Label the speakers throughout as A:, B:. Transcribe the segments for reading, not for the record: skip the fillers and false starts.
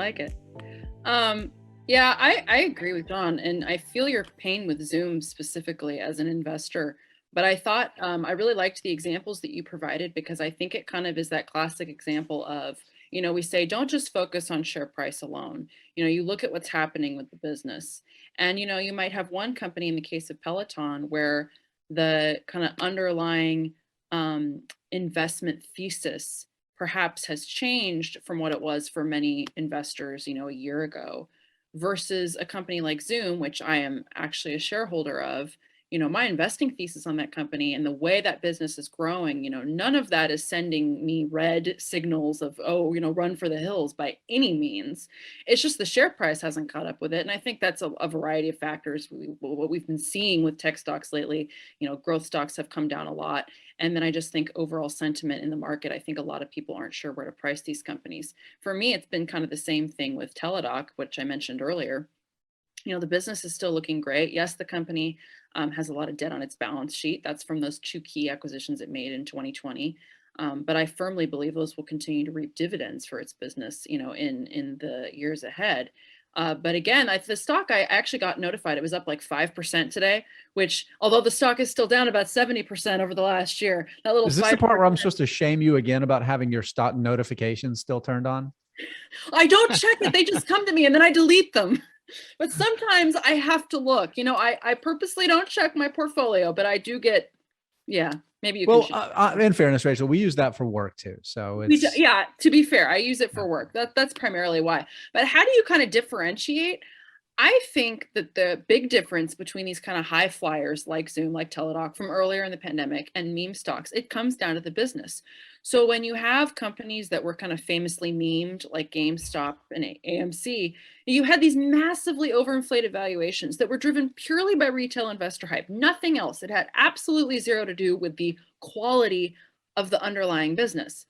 A: like it. Yeah, I agree with John, and I feel your pain with Zoom specifically as an investor. But I thought I really liked the examples that you provided, because I think it kind of is that classic example of, we say don't just focus on share price alone. You look at what's happening with the business. And, you might have one company in the case of Peloton where the kind of underlying investment thesis perhaps has changed from what it was for many investors, a year ago, versus a company like Zoom, which I am actually a shareholder of. My investing thesis on that company and the way that business is growing, none of that is sending me red signals of, oh, run for the hills by any means. It's just the share price hasn't caught up with it. And I think that's a variety of factors. What we've been seeing with tech stocks lately, growth stocks have come down a lot. And then I just think overall sentiment in the market, I think a lot of people aren't sure where to price these companies. For me, it's been kind of the same thing with Teladoc, which I mentioned earlier. The business is still looking great. Yes, the company has a lot of debt on its balance sheet. That's from those two key acquisitions it made in 2020. But I firmly believe those will continue to reap dividends for its business, in the years ahead. But again, the stock, I actually got notified, it was up like 5% today, which, although the stock is still down about 70% over the last year, that little
B: Is this the part where I'm supposed to shame you again about having your stock notifications still turned on?
A: I don't check it. They just come to me and then I delete them. But sometimes I have to look. I purposely don't check my portfolio, but I do get, maybe you
B: can. In fairness, Rachel, we use that for work too. So it's
A: to be fair, I use it for work. That's primarily why. But how do you kind of differentiate? I think that the big difference between these kind of high flyers like Zoom, like Teladoc from earlier in the pandemic, and meme stocks, it comes down to the business. So when you have companies that were kind of famously memed, like GameStop and AMC, you had these massively overinflated valuations that were driven purely by retail investor hype, nothing else. It had absolutely zero to do with the quality of the underlying business.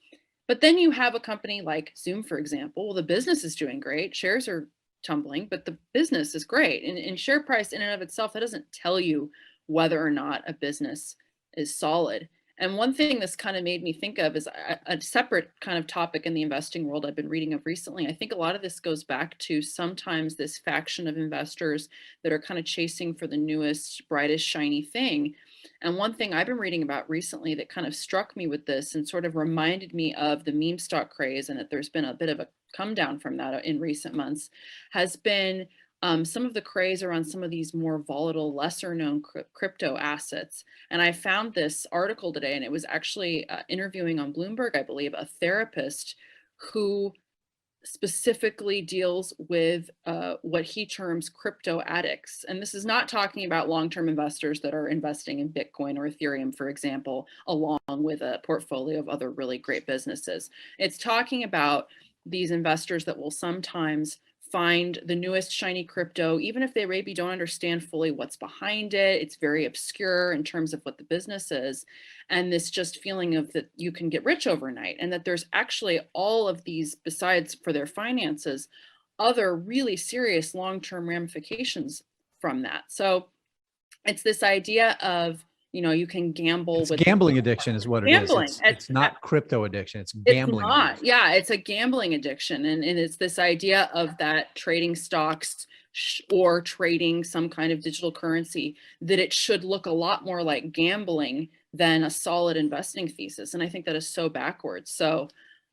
A: But then you have a company like Zoom, for example. Well, the business is doing great. Shares are tumbling, but the business is great. And share price in and of itself, that doesn't tell you whether or not a business is solid. And one thing this kind of made me think of is a separate kind of topic in the investing world I've been reading of recently. I think a lot of this goes back to sometimes this faction of investors that are kind of chasing for the newest, brightest, shiny thing. And one thing I've been reading about recently that kind of struck me with this and sort of reminded me of the meme stock craze, and that there's been a bit of a come down from that in recent months, has been some of the craze around some of these more volatile, lesser known crypto assets. And I found this article today, and it was actually interviewing on Bloomberg, I believe, a therapist who specifically deals with what he terms crypto addicts. And this is not talking about long-term investors that are investing in Bitcoin or Ethereum, for example, along with a portfolio of other really great businesses. It's talking about these investors that will sometimes find the newest shiny crypto, even if they maybe don't understand fully what's behind it. It's very obscure in terms of what the business is. And this just feeling of that you can get rich overnight, and that there's actually all of these, besides for their finances, other really serious long-term ramifications from that. So it's this idea of, you can gamble with
B: gambling addiction is what it is. It's not crypto addiction. It's gambling.
A: It's not. Yeah, it's a gambling addiction. And it's this idea of that trading stocks or trading some kind of digital currency, that it should look a lot more like gambling than a solid investing thesis. And I think that is so backwards. So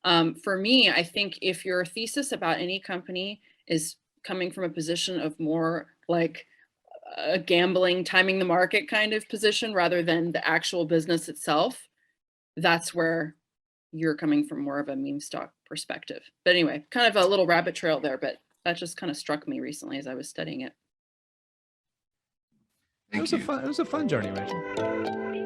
A: for me, I think if your thesis about any company is coming from a position of more like a gambling, timing the market kind of position rather than the actual business itself, that's where you're coming from more of a meme stock perspective. But anyway, kind of a little rabbit trail there, but that just kind of struck me recently as I was studying it.
B: It was a fun journey, Rachel.